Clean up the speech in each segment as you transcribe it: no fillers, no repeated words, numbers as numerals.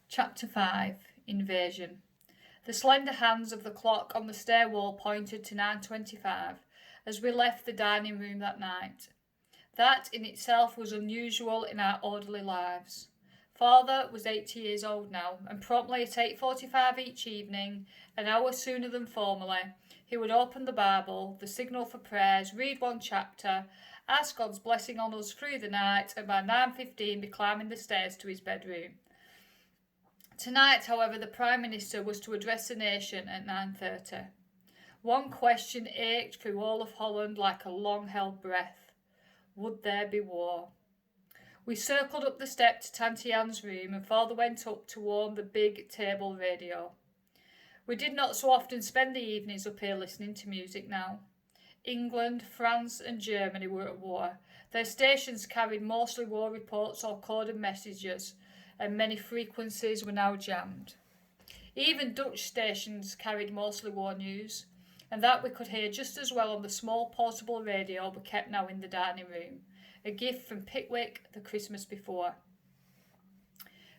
Chapter 5 Invasion. The slender hands of the clock on the stair wall pointed to 9:25 as we left the dining room that night. That in itself was unusual in our orderly lives. Father was 80 years old now, and promptly at 8:45 each evening, an hour sooner than formerly, he would open the Bible, the signal for prayers, read one chapter, ask God's blessing on us through the night, and by 9:15 be climbing the stairs to his bedroom. Tonight, however, the Prime Minister was to address the nation at 9:30. One question ached through all of Holland like a long-held breath. Would there be war? We circled up the step to Tanti Anne's room and Father went up to warm the big table radio. We did not so often spend the evenings up here listening to music now. England, France and Germany were at war. Their stations carried mostly war reports or coded messages, and many frequencies were now jammed. Even Dutch stations carried mostly war news, and that we could hear just as well on the small portable radio we kept now in the dining room, a gift from Pickwick the Christmas before.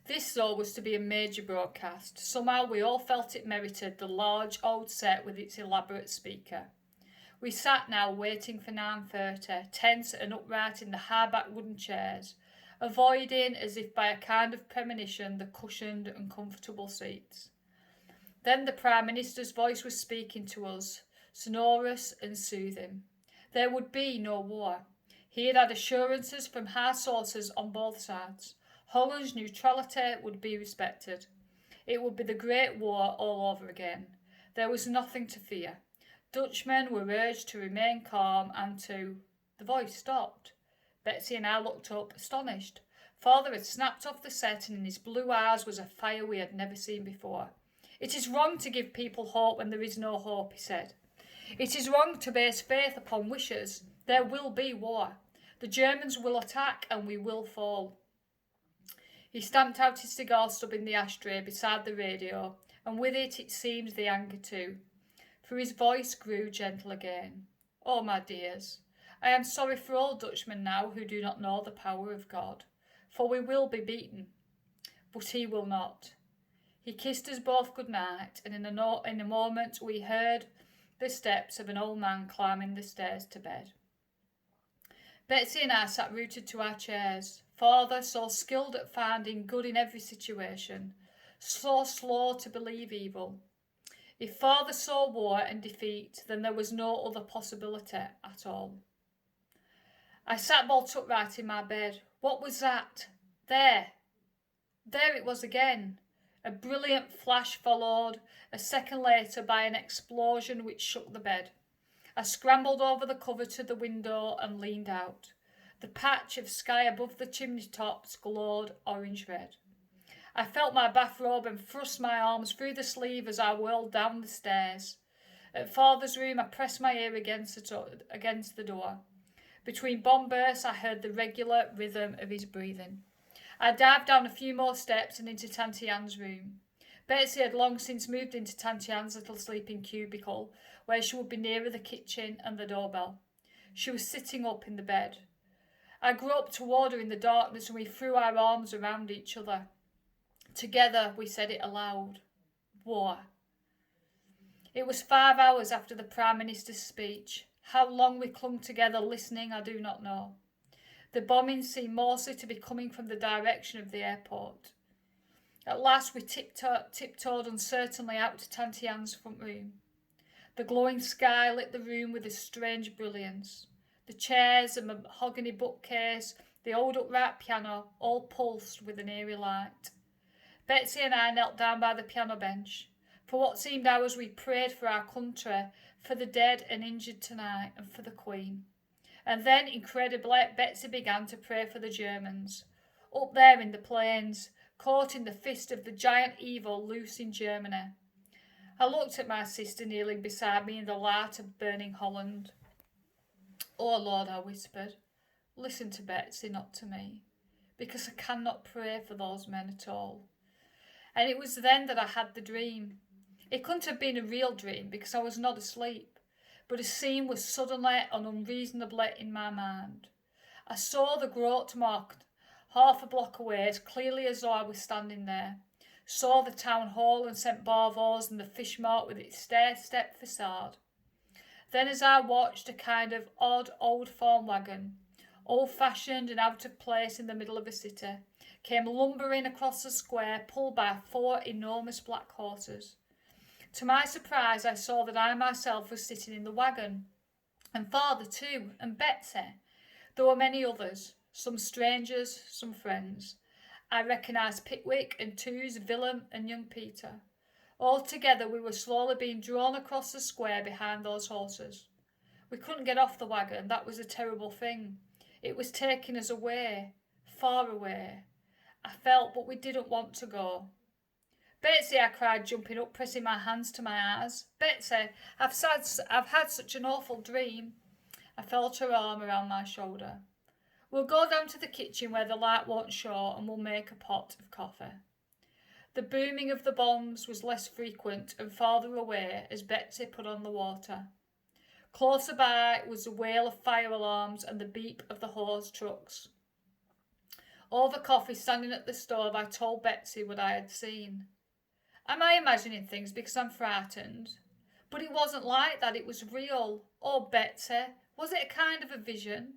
This, though, was to be a major broadcast. Somehow we all felt it merited the large old set with its elaborate speaker. We sat now waiting for 9:30, tense and upright in the high-backed wooden chairs, avoiding, as if by a kind of premonition, the cushioned and comfortable seats. Then the Prime Minister's voice was speaking to us, sonorous and soothing. There would be no war. He had had assurances from high sources on both sides. Holland's neutrality would be respected. It would be the Great War all over again. There was nothing to fear. Dutchmen were urged to remain calm and to... The voice stopped. Betsy and I looked up, astonished. Father had snapped off the set and in his blue eyes was a fire we had never seen before. It is wrong to give people hope when there is no hope, he said. It is wrong to base faith upon wishes. There will be war. The Germans will attack and we will fall. He stamped out his cigar stub in the ashtray beside the radio, and with it seemed the anger too. For his voice grew gentle again. Oh, my dears, I am sorry for all Dutchmen now who do not know the power of God, for we will be beaten. But he will not. He kissed us both good night, and in a moment we heard the steps of an old man climbing the stairs to bed. Betsy and I sat rooted to our chairs. Father, so skilled at finding good in every situation, so slow to believe evil. If Father saw war and defeat, then there was no other possibility at all. I sat bolt upright in my bed. What was that? There it was again. A brilliant flash followed, a second later by an explosion which shook the bed. I scrambled over the cover to the window and leaned out. The patch of sky above the chimney tops glowed orange-red. I felt my bathrobe and thrust my arms through the sleeve as I whirled down the stairs. At Father's room I pressed my ear against the door. Between bomb bursts I heard the regular rhythm of his breathing. I dived down a few more steps and into Tanti Anne's room. Betsy had long since moved into Tanti Anne's little sleeping cubicle, where she would be nearer the kitchen and the doorbell. She was sitting up in the bed. I groped toward her in the darkness and we threw our arms around each other. Together we said it aloud. War. It was 5 hours after the Prime Minister's speech. How long we clung together listening I do not know. The bombing seemed mostly to be coming from the direction of the airport. At last we tiptoed uncertainly out to Tanti Anne's front room. The glowing sky lit the room with a strange brilliance. The chairs, the mahogany bookcase, the old upright piano, all pulsed with an eerie light. Betsy and I knelt down by the piano bench. For what seemed hours we prayed for our country, for the dead and injured tonight, and for the Queen. And then, incredibly, Betsy began to pray for the Germans. Up there in the plains, caught in the fist of the giant evil loose in Germany. I looked at my sister kneeling beside me in the light of burning Holland. Oh Lord, I whispered, listen to Betsy, not to me, because I cannot pray for those men at all. And it was then that I had the dream. It couldn't have been a real dream because I was not asleep, but a scene was suddenly and unreasonably in my mind. I saw the Grote Markt half a block away as clearly as though I was standing there. saw the town hall and St Bavo's and the fish mart with its stair-step facade. Then as I watched, a kind of odd old farm wagon, old-fashioned and out of place in the middle of a city, came lumbering across the square, pulled by 4 enormous black horses. To my surprise, I saw that I myself was sitting in the wagon, and father too, and Betsy. There were many others, some strangers, some friends. I recognised Pickwick and Tews, Willem and young Peter. All together we were slowly being drawn across the square behind those horses. We couldn't get off the wagon, that was a terrible thing. It was taking us away, far away. I felt, but we didn't want to go. Betsy, I cried, jumping up, pressing my hands to my eyes. Betsy, I've had such an awful dream. I felt her arm around my shoulder. We'll go down to the kitchen where the light won't show and we'll make a pot of coffee. The booming of the bombs was less frequent and farther away as Betsy put on the water. Closer by was the wail of fire alarms and the beep of the hose trucks. Over coffee standing at the stove, I told Betsy what I had seen. Am I imagining things because I'm frightened? But it wasn't like that, it was real. Oh, Betsy, was it a kind of a vision?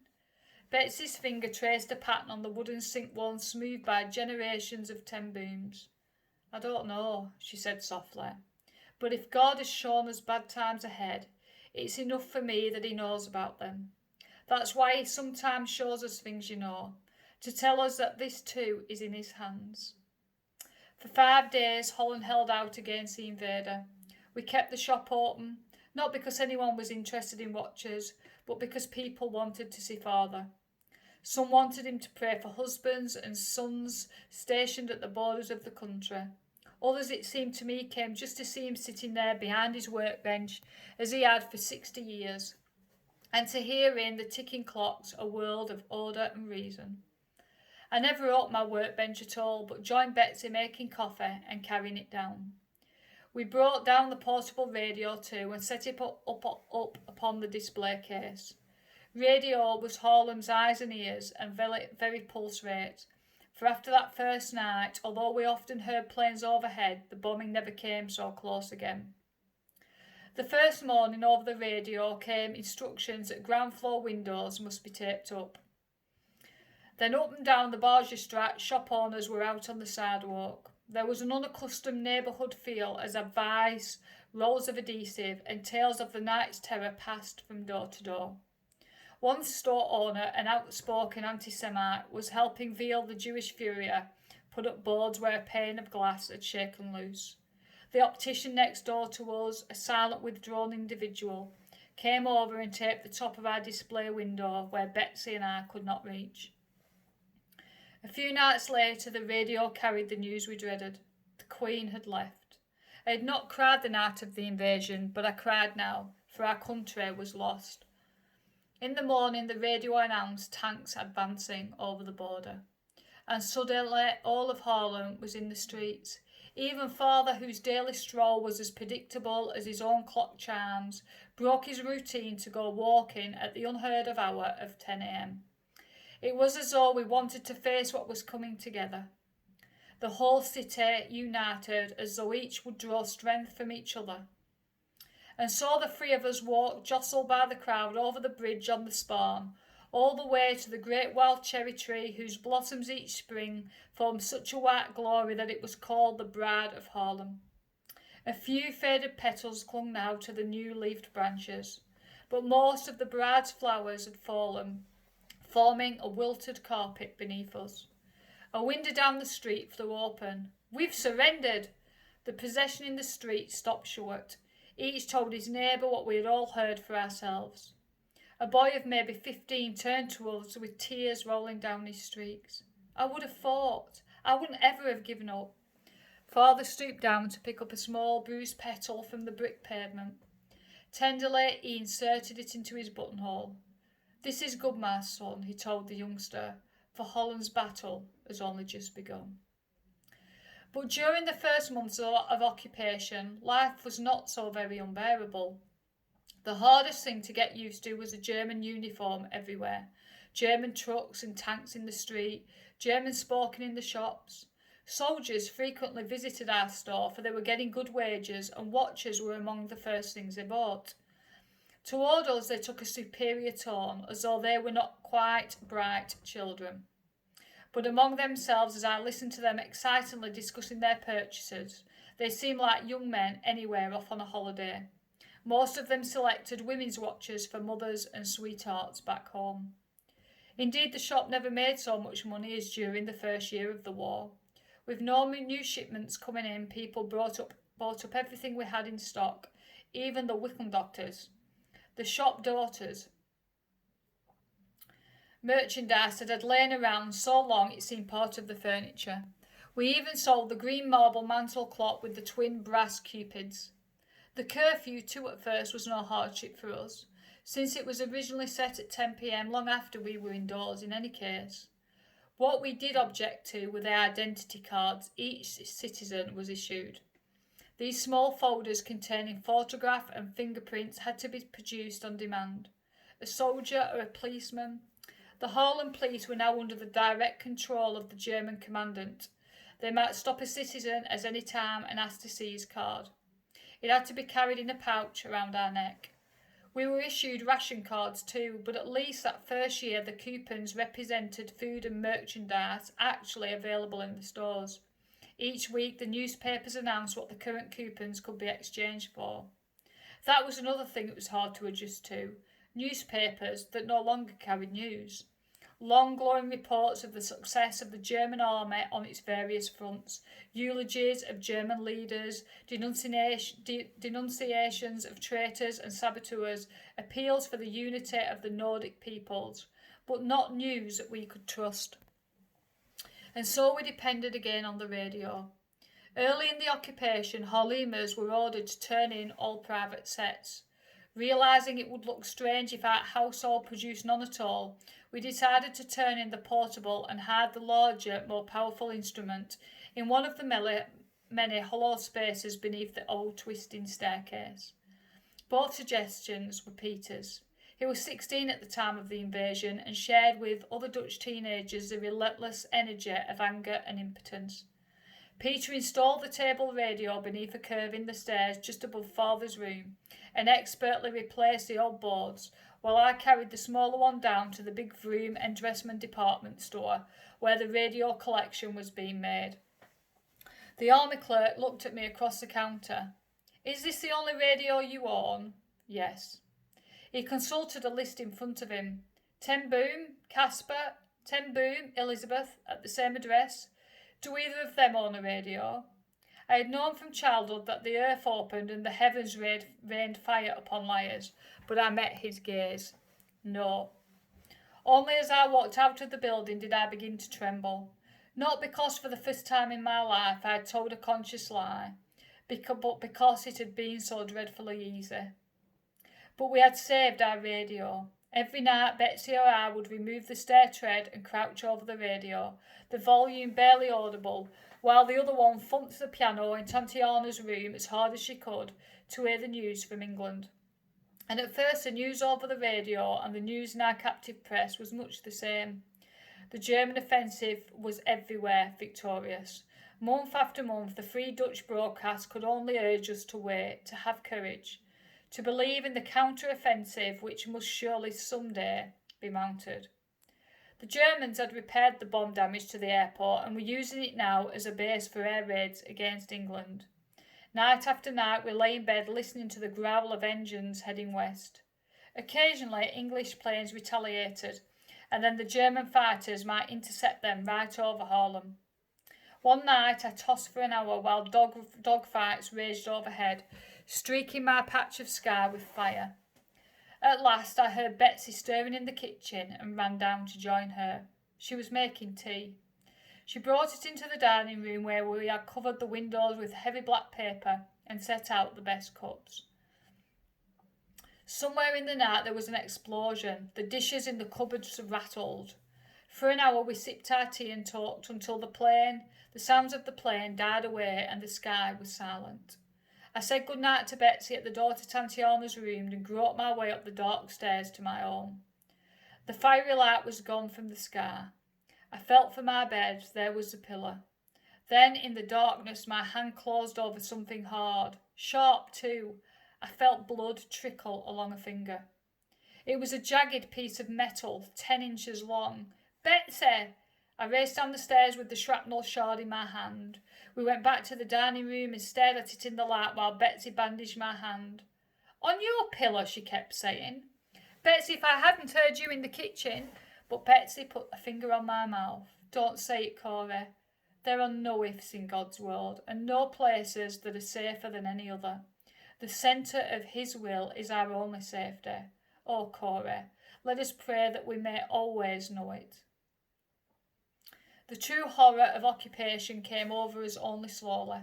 Betsy's finger traced a pattern on the wooden sink wall smoothed by generations of 10 booms. I don't know, she said softly, but if God has shown us bad times ahead, it's enough for me that he knows about them. That's why he sometimes shows us things, you know, to tell us that this too is in his hands. For 5 days, Holland held out against the invader. We kept the shop open, not because anyone was interested in watchers, but because people wanted to see father. Some wanted him to pray for husbands and sons stationed at the borders of the country. Others, it seemed to me, came just to see him sitting there behind his workbench as he had for 60 years, and to hear in the ticking clocks a world of order and reason. I never opened my workbench at all, but joined Betsy making coffee and carrying it down. We brought down the portable radio too and set it up upon the display case. Radio was Harlem's eyes and ears and very pulse rate, for after that first night, although we often heard planes overhead, the bombing never came so close again. The first morning over the radio came instructions that ground floor windows must be taped up. Then up and down the Bargestraat, shop owners were out on the sidewalk. There was an unaccustomed neighbourhood feel as advice, rolls of adhesive and tales of the night's terror passed from door to door. One store owner, an outspoken anti-Semite, was helping Veal the Jewish Furrier put up boards where a pane of glass had shaken loose. The optician next door to us, a silent, withdrawn individual, came over and taped the top of our display window where Betsy and I could not reach. A few nights later, the radio carried the news we dreaded. The Queen had left. I had not cried the night of the invasion, but I cried now, for our country was lost. In the morning, the radio announced tanks advancing over the border. And suddenly, all of Harlem was in the streets. Even father, whose daily stroll was as predictable as his own clock chimes, broke his routine to go walking at the unheard of hour of 10 a.m. It was as though we wanted to face what was coming together. The whole city united as though each would draw strength from each other. And so the 3 of us walked, jostled by the crowd, over the bridge on the Spawn, all the way to the great wild cherry tree whose blossoms each spring formed such a white glory that it was called the Bride of Harlem. A few faded petals clung now to the new-leafed branches, but most of the bride's flowers had fallen, forming a wilted carpet beneath us. A window down the street flew open. "We've surrendered!" The procession in the street stopped short. Each told his neighbour what we had all heard for ourselves. A boy of maybe 15 turned to us with tears rolling down his streaks. "I would have fought. I wouldn't ever have given up." Father stooped down to pick up a small bruised petal from the brick pavement. Tenderly, he inserted it into his buttonhole. "This is good, my son," he told the youngster, "for Holland's battle has only just begun." But during the first months of occupation, life was not so very unbearable. The hardest thing to get used to was a German uniform everywhere, German trucks and tanks in the street, German spoken in the shops. Soldiers frequently visited our store, for they were getting good wages, and watches were among the first things they bought. Toward us they took a superior tone, as though they were not quite bright children. But among themselves, as I listened to them excitedly discussing their purchases, they seemed like young men anywhere off on a holiday. Most of them selected women's watches for mothers and sweethearts back home. Indeed, the shop never made so much money as during the first year of the war. With no new shipments coming in, people bought up everything we had in stock, even the Wickham doctors. The shop daughters' merchandise that had lain around so long it seemed part of the furniture. We even sold the green marble mantel clock with the twin brass cupids. The curfew too at first was no hardship for us, since it was originally set at 10 p.m. long after we were indoors in any case. What we did object to were the identity cards each citizen was issued. These small folders containing photograph and fingerprints had to be produced on demand. A soldier or a policeman. The Holland police were now under the direct control of the German commandant. They might stop a citizen at any time and ask to see his card. It had to be carried in a pouch around our neck. We were issued ration cards too, but at least that first year the coupons represented food and merchandise actually available in the stores. Each week the newspapers announced what the current coupons could be exchanged for. That was another thing that was hard to adjust to. Newspapers that no longer carried news. Long glowing reports of the success of the German army on its various fronts, eulogies of German leaders, denunciations of traitors and saboteurs, appeals for the unity of the Nordic peoples, but not news that we could trust. And so we depended again on the radio. Early in the occupation, Holimers were ordered to turn in all private sets. Realising it would look strange if our household produced none at all, we decided to turn in the portable and hide the larger, more powerful instrument in one of the many hollow spaces beneath the old twisting staircase. Both suggestions were Peter's. He was 16 at the time of the invasion and shared with other Dutch teenagers the relentless energy of anger and impotence. Peter installed the table radio beneath a curve in the stairs just above Father's room and expertly replaced the old boards, while I carried the smaller one down to the big Vroom and Dressman department store where the radio collection was being made. The army clerk looked at me across the counter. "Is this the only radio you own?" "Yes." He consulted a list in front of him. Ten Boom, Casper, Ten Boom, Elizabeth, at the same address. Do either of them own a radio? I had known from childhood that the earth opened and the heavens rained fire upon liars, but I met his gaze. No. Only as I walked out of the building did I begin to tremble. Not because for the first time in my life I had told a conscious lie, but because it had been so dreadfully easy. But we had saved our radio. Every night Betsy or I would remove the stair tread and crouch over the radio, the volume barely audible, while the other one thumped the piano in Tatiana's room as hard as she could to hear the news from England. And at first the news over the radio and the news in our captive press was much the same. The German offensive was everywhere victorious. Month after month the Free Dutch broadcast could only urge us to wait, to have courage, to believe in the counter-offensive which must surely someday be mounted. The Germans had repaired the bomb damage to the airport and were using it now as a base for air raids against England. Night after night we lay in bed listening to the growl of engines heading west. Occasionally English planes retaliated, and then the German fighters might intercept them right over Haarlem. One night I tossed for an hour while dog fights raged overhead, streaking my patch of sky with fire. At last I heard Betsy stirring in the kitchen and ran down to join her. She was making tea. She brought it into the dining room where we had covered the windows with heavy black paper and set out the best cups. Somewhere in the night there was an explosion. The dishes in the cupboards rattled. For an hour we sipped our tea and talked until the sounds of the plane died away and the sky was silent. I said good night to Betsy at the door to Tatiana's room and groped my way up the dark stairs to my own. The fiery light was gone from the sky. I felt for my bed. There was the pillar. Then, in the darkness, my hand closed over something hard, sharp too. I felt blood trickle along a finger. It was a jagged piece of metal, 10 inches long. Betsy! I raced down the stairs with the shrapnel shard in my hand. We went back to the dining room and stared at it in the light while Betsy bandaged my hand. On your pillow, she kept saying. Betsy, if I hadn't heard you in the kitchen. But Betsy put a finger on my mouth. Don't say it, Corey. There are no ifs in God's world, and no places that are safer than any other. The centre of His will is our only safety. Oh, Corey, let us pray that we may always know it. The true horror of occupation came over us only slowly.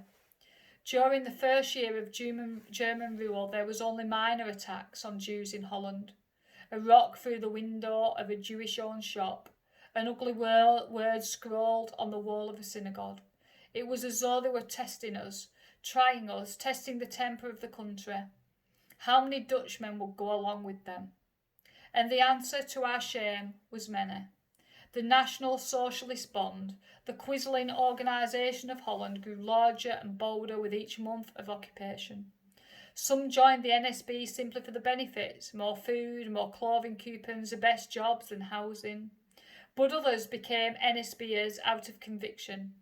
During the first year of German rule, there was only minor attacks on Jews in Holland. A rock through the window of a Jewish-owned shop, an ugly word scrawled on the wall of a synagogue. It was as though they were testing us, trying us, testing the temper of the country. How many Dutchmen would go along with them? And the answer to our shame was many. The National Socialist Bond, the Quisling organisation of Holland, grew larger and bolder with each month of occupation. Some joined the NSB simply for the benefits, more food, more clothing coupons, the best jobs and housing. But others became NSBers out of conviction.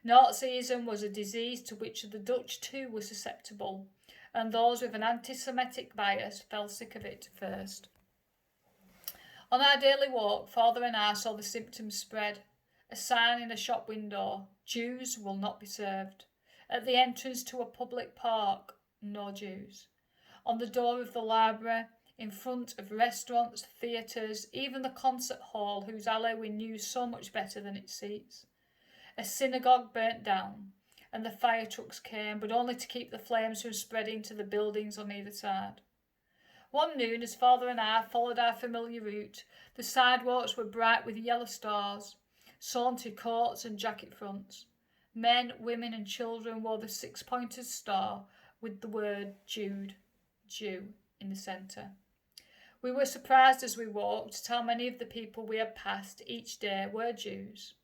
Nazism was a disease to which the Dutch too were susceptible, and those with an anti-Semitic bias fell sick of it first. On our daily walk, Father and I saw the symptoms spread. A sign in a shop window, Jews will not be served. At the entrance to a public park, no Jews. On the door of the library, in front of restaurants, theatres, even the concert hall whose alley we knew so much better than its seats. A synagogue burnt down, and the fire trucks came, but only to keep the flames from spreading to the buildings on either side. One noon, as Father and I followed our familiar route, the sidewalks were bright with yellow stars, sewn to coats and jacket fronts. Men, women and children wore the six-pointed star with the word Jude, Jew, in the centre. We were surprised as we walked at how many of the people we had passed each day were Jews.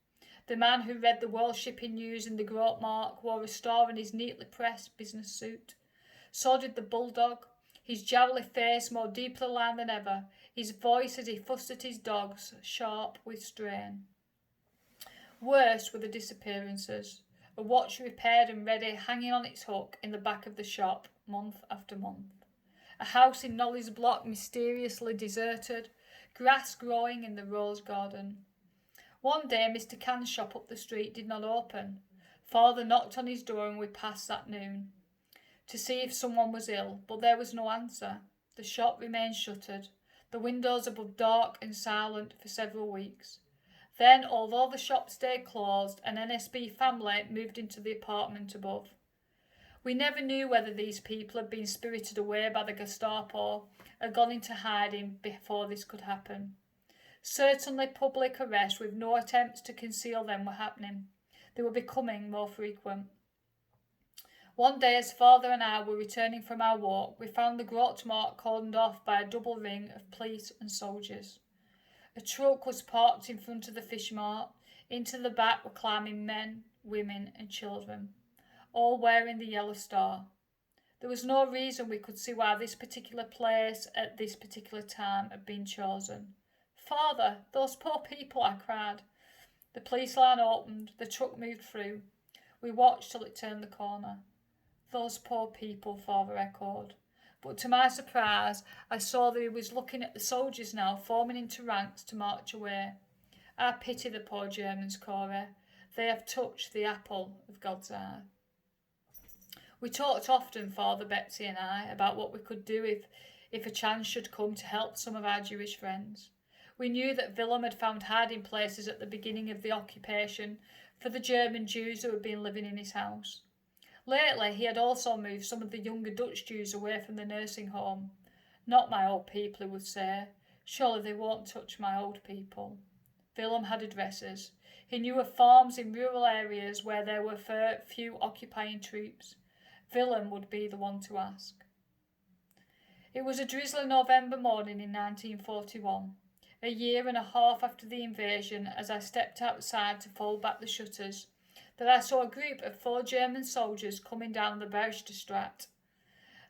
The man who read the World Shipping News in the Grote Markt wore a star in his neatly pressed business suit. So did the bulldog, his jowly face more deeply lined than ever, his voice as he fussed at his dogs, sharp with strain. Worse were the disappearances, a watch repaired and ready hanging on its hook in the back of the shop, month after month. A house in Nolly's Block mysteriously deserted, grass growing in the rose garden. One day Mr. Can's shop up the street did not open. Father knocked on his door and we passed that noon to see if someone was ill, but there was no answer. The shop remained shuttered, the windows above dark and silent for several weeks. Then, although the shop stayed closed, an NSB family moved into the apartment above. We never knew whether these people had been spirited away by the Gestapo or gone into hiding before this could happen. Certainly public arrests with no attempts to conceal them were happening. They were becoming more frequent. One day, as Father and I were returning from our walk, we found the Grote Markt cordoned off by a double ring of police and soldiers. A truck was parked in front of the fish mart. Into the back were climbing men, women and children, all wearing the yellow star. There was no reason we could see why this particular place at this particular time had been chosen. Father, those poor people, I cried. The police line opened, the truck moved through. We watched till it turned the corner. Those poor people, Father echoed. But to my surprise, I saw that he was looking at the soldiers now, forming into ranks to march away. I pity the poor Germans, Corey. They have touched the apple of God's eye. We talked often, Father, Betsy and I, about what we could do if a chance should come to help some of our Jewish friends. We knew that Willem had found hiding places at the beginning of the occupation for the German Jews who had been living in his house. Lately, he had also moved some of the younger Dutch Jews away from the nursing home. Not my old people, he would say. Surely they won't touch my old people. Willem had addresses. He knew of farms in rural areas where there were few occupying troops. Willem would be the one to ask. It was a drizzly November morning in 1941, a year and a half after the invasion. As I stepped outside to fold back the shutters, that I saw a group of 4 German soldiers coming down the Berchtesgaden.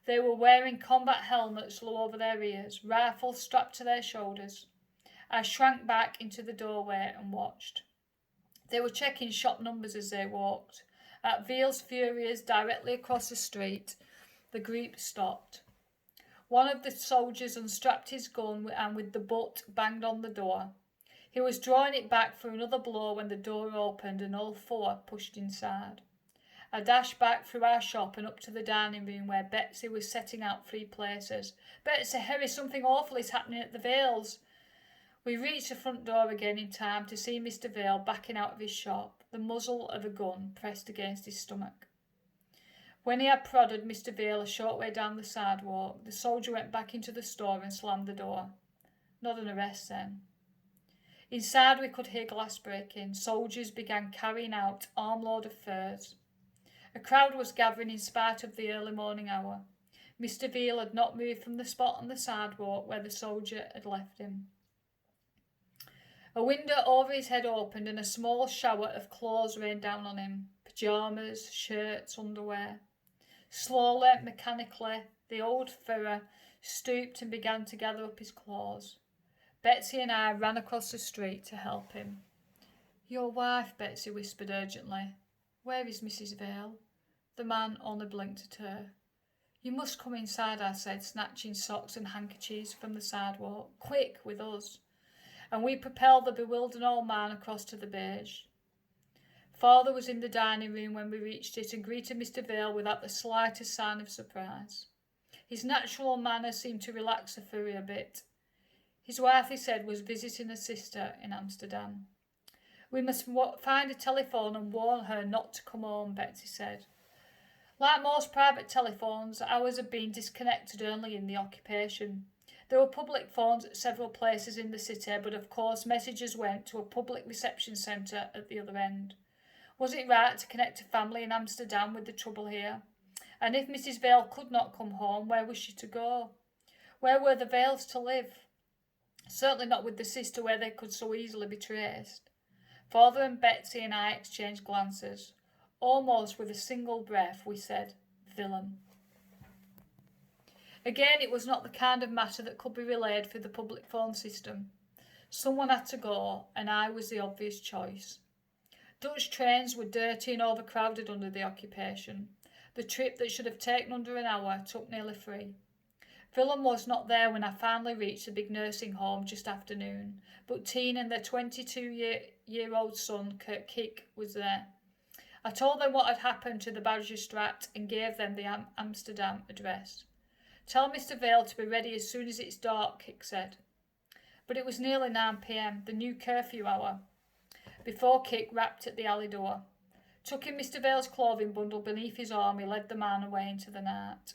They were wearing combat helmets low over their ears, rifles strapped to their shoulders. I shrank back into the doorway and watched. They were checking shop numbers as they walked. At Veil's Furious, directly across the street, the group stopped. One of the soldiers unstrapped his gun and with the butt banged on the door. He was drawing it back for another blow when the door opened and all 4 pushed inside. I dashed back through our shop and up to the dining room where Betsy was setting out 3 places. "Betsy, hurry, something awful is happening at the Veils." We reached the front door again in time to see Mr. Veil backing out of his shop, the muzzle of a gun pressed against his stomach. When he had prodded Mr. Veil a short way down the sidewalk, the soldier went back into the store and slammed the door. Not an arrest then. Inside we could hear glass breaking. Soldiers began carrying out armload of furs. A crowd was gathering in spite of the early morning hour. Mr. Veil had not moved from the spot on the sidewalk where the soldier had left him. A window over his head opened and a small shower of clothes rained down on him. Pyjamas, shirts, underwear. Slowly, mechanically, the old Führer stooped and began to gather up his clothes. Betsy and I ran across the street to help him. "Your wife," Betsy whispered urgently. "Where is Mrs. Veil?" The man only blinked at her. "You must come inside," I said, snatching socks and handkerchiefs from the sidewalk. "Quick, with us." And we propelled the bewildered old man across to the beige. Father was in the dining room when we reached it and greeted Mr. Veil without the slightest sign of surprise. His natural manner seemed to relax the fury a bit. His wife, he said, was visiting a sister in Amsterdam. "We must find a telephone and warn her not to come home," Betsy said. Like most private telephones, ours had been disconnected early in the occupation. There were public phones at several places in the city, but of course messages went to a public reception centre at the other end. Was it right to connect a family in Amsterdam with the trouble here? And if Mrs. Veil could not come home, where was she to go? Where were the Veils to live? Certainly not with the sister where they could so easily be traced. Father and Betsy and I exchanged glances. Almost with a single breath we said, "Villain." Again, it was not the kind of matter that could be relayed through the public phone system. Someone had to go, and I was the obvious choice. Dutch trains were dirty and overcrowded under the occupation. The trip that should have taken under an hour took nearly 3. Willem was not there when I finally reached the big nursing home just after noon, but Teen and their 22-year-old son, Kurt Kick, was there. I told them what had happened to the Badgerstraat and gave them the Amsterdam address. "Tell Mr. Veil to be ready as soon as it's dark," Kick said. But it was nearly 9 p.m, the new curfew hour, before Kick rapped at the alley door. Tucking Mr. Veil's clothing bundle beneath his arm, he led the man away into the night.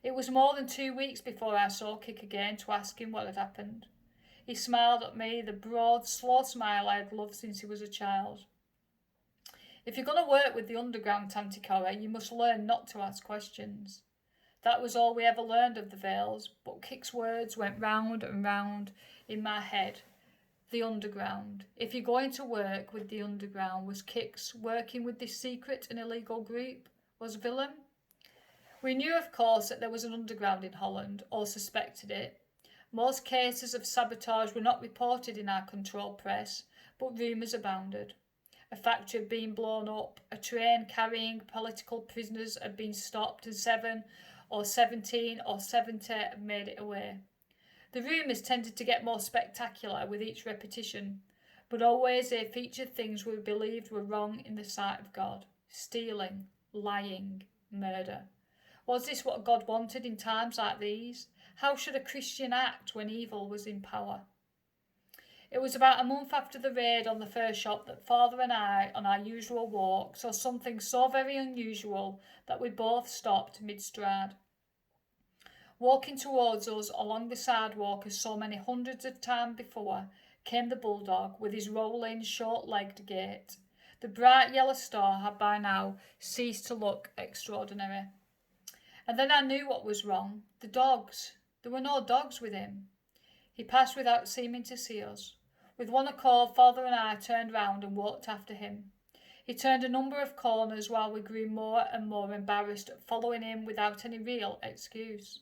It was more than 2 weeks before I saw Kick again to ask him what had happened. He smiled at me, the broad, slow smile I had loved since he was a child. "If you're going to work with the underground, Tanticora, you must learn not to ask questions." That was all we ever learned of the Veils, but Kick's words went round and round in my head. The underground. If you're going to work with the underground, was Kick's working with this secret and illegal group? Was Willem? We knew, of course, that there was an underground in Holland, or suspected it. Most cases of sabotage were not reported in our controlled press, but rumours abounded. A factory had been blown up, a train carrying political prisoners had been stopped, and 7 or 17 or 70 had made it away. The rumours tended to get more spectacular with each repetition, but always they featured things we believed were wrong in the sight of God. Stealing, lying, murder. Was this what God wanted in times like these? How should a Christian act when evil was in power? It was about a month after the raid on the fur shop that Father and I, on our usual walk, saw something so very unusual that we both stopped mid-stride. Walking towards us along the sidewalk as so many hundreds of times before came the bulldog with his rolling, short-legged gait. The bright yellow star had by now ceased to look extraordinary. And then I knew what was wrong. The dogs. There were no dogs with him. He passed without seeming to see us. With one accord, Father and I turned round and walked after him. He turned a number of corners while we grew more and more embarrassed at following him without any real excuse.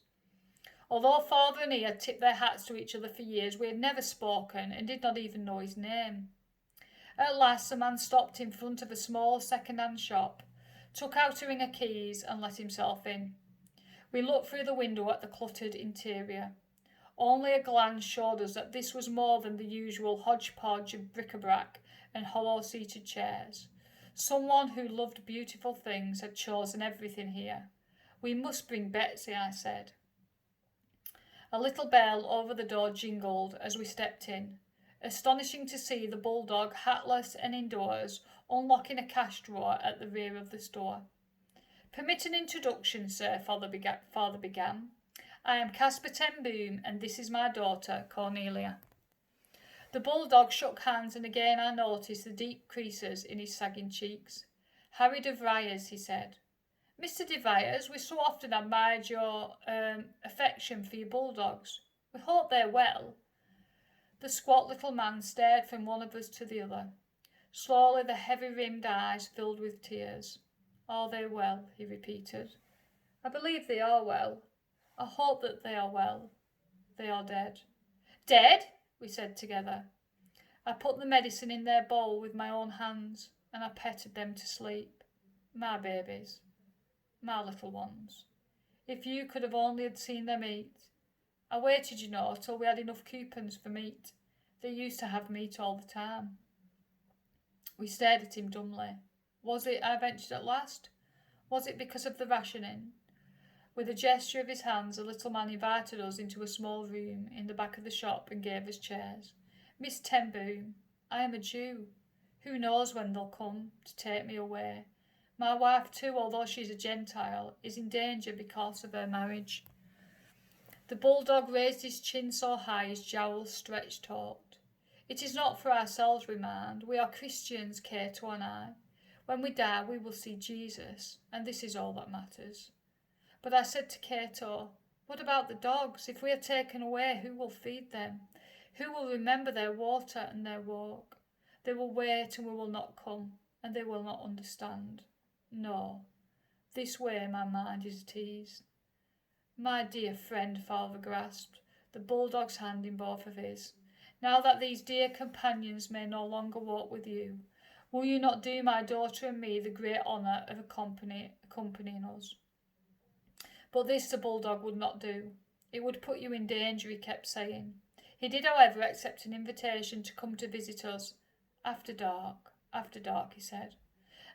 Although father and he had tipped their hats to each other for years, we had never spoken and did not even know his name. At last, the man stopped in front of a small second-hand shop, took out a ring of keys and let himself in. We looked through the window at the cluttered interior. Only a glance showed us that this was more than the usual hodgepodge of bric-a-brac and hollow-seated chairs. Someone who loved beautiful things had chosen everything here. We must bring Betsy, I said. A little bell over the door jingled as we stepped in. Astonishing to see the bulldog, hatless and indoors, unlocking a cash drawer at the rear of the store. "Permit an introduction, sir," father began. "I am Caspar ten Boom, and this is my daughter, Cornelia." The bulldog shook hands, and again I noticed the deep creases in his sagging cheeks. "Harry de Vries," he said. "Mr. de Vries, we so often admired your affection for your bulldogs. We hope they're well." The squat little man stared from one of us to the other. Slowly the heavy-rimmed eyes filled with tears. "Are they well?" he repeated. "I believe they are well. I hope that they are well. They are dead." "Dead?" we said together. I put the medicine in their bowl with my own hands, and I petted them to sleep. My babies. My little ones. If you could have only had seen them eat. I waited, till we had enough coupons for meat. They used to have meat all the time. We stared at him dumbly. Was it, I ventured at last? Was it because of the rationing? With a gesture of his hands, the little man invited us into a small room in the back of the shop and gave us chairs. "Miss ten Boom, I am a Jew. Who knows when they'll come to take me away? My wife too, although she's a Gentile, is in danger because of her marriage." The bulldog raised his chin so high his jowls stretched taut. "It is not for ourselves we mind. We are Christians, Cato and I. When we die we will see Jesus, and this is all that matters." But I said to Cato, "What about the dogs? If we are taken away, who will feed them? Who will remember their water and their walk? They will wait and we will not come, and they will not understand. No, this way my mind is at ease." "My dear friend," father grasped, the bulldog's hand in both of his, "now that these dear companions may no longer walk with you, will you not do my daughter and me the great honour of accompanying us?" But this the bulldog would not do. "It would put you in danger," he kept saying. He did, however, accept an invitation to come to visit us. After dark, he said.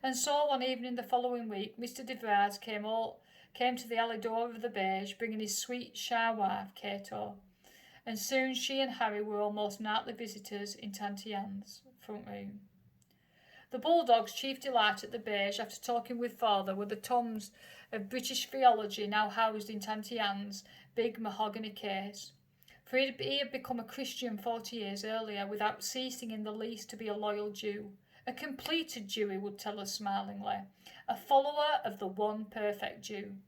And so one evening the following week, Mr. de Vries came to the alley door of the Beige, bringing his sweet, shy wife, Cato, and soon she and Harry were almost nightly visitors in Tanty Ann's front room. The bulldog's chief delight at the Beige, after talking with father, were the tomes of British theology now housed in Tanty Ann's big mahogany case. For he had become a Christian 40 years earlier, without ceasing in the least to be a loyal Jew. A completed Jew, he would tell us smilingly, a follower of the one perfect Jew.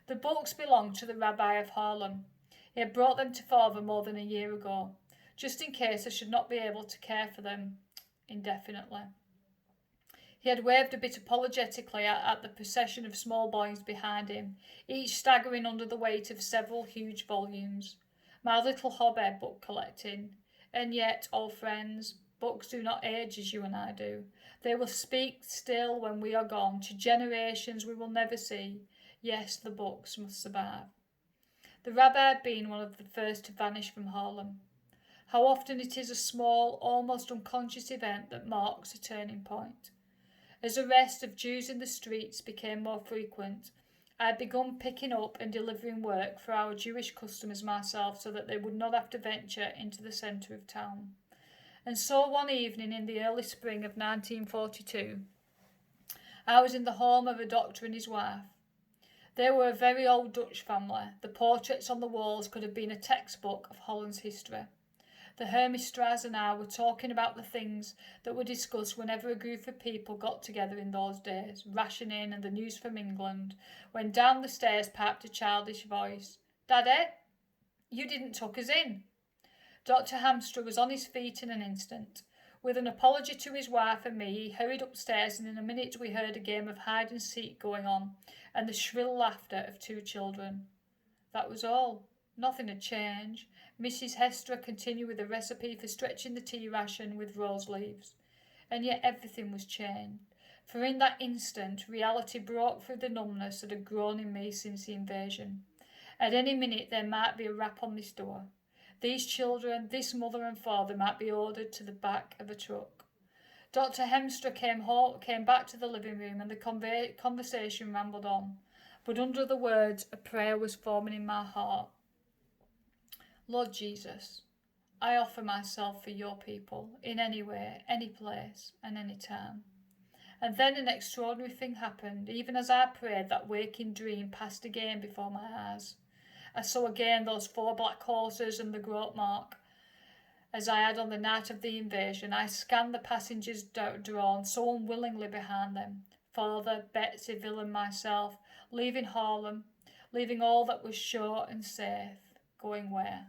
The books belonged to the Rabbi of Harlem. He had brought them to father more than a year ago, just in case I should not be able to care for them indefinitely. He had waved a bit apologetically at the procession of small boys behind him, each staggering under the weight of several huge volumes. My little hobby, book collecting. And yet, old friends, books do not age as you and I do. They will speak still when we are gone, to generations we will never see. Yes, the books must survive. The rabbi had been one of the first to vanish from Harlem. How often it is a small, almost unconscious event that marks a turning point. As arrests of Jews in the streets became more frequent, I had begun picking up and delivering work for our Jewish customers myself so that they would not have to venture into the centre of town. And so one evening in the early spring of 1942, I was in the home of a doctor and his wife. They were a very old Dutch family. The portraits on the walls could have been a textbook of Holland's history. The Hermistras and I were talking about the things that were discussed whenever a group of people got together in those days, rationing and the news from England, when down the stairs piped a childish voice. "Daddy, you didn't tuck us in." Dr. Hamster was on his feet in an instant. With an apology to his wife and me, he hurried upstairs, and in a minute we heard a game of hide and seek going on, and the shrill laughter of 2 children. That was all. Nothing had changed. Mrs. Hester continued with the recipe for stretching the tea ration with rose leaves. And yet everything was changed. For in that instant, reality broke through the numbness that had grown in me since the invasion. At any minute there might be a rap on this door. These children, this mother and father, might be ordered to the back of a truck. Dr. Hemster came back to the living room, and the conversation rambled on. But under the words, a prayer was forming in my heart. Lord Jesus, I offer myself for your people, in any way, any place, and any time. And then an extraordinary thing happened. Even as I prayed, that waking dream passed again before my eyes. I saw again those 4 black horses and the groat mark, as I had on the night of the invasion. I scanned the passengers drawn so unwillingly behind them. Father, Betsy, Bill and myself, leaving Harlem, leaving all that was sure and safe. Going where?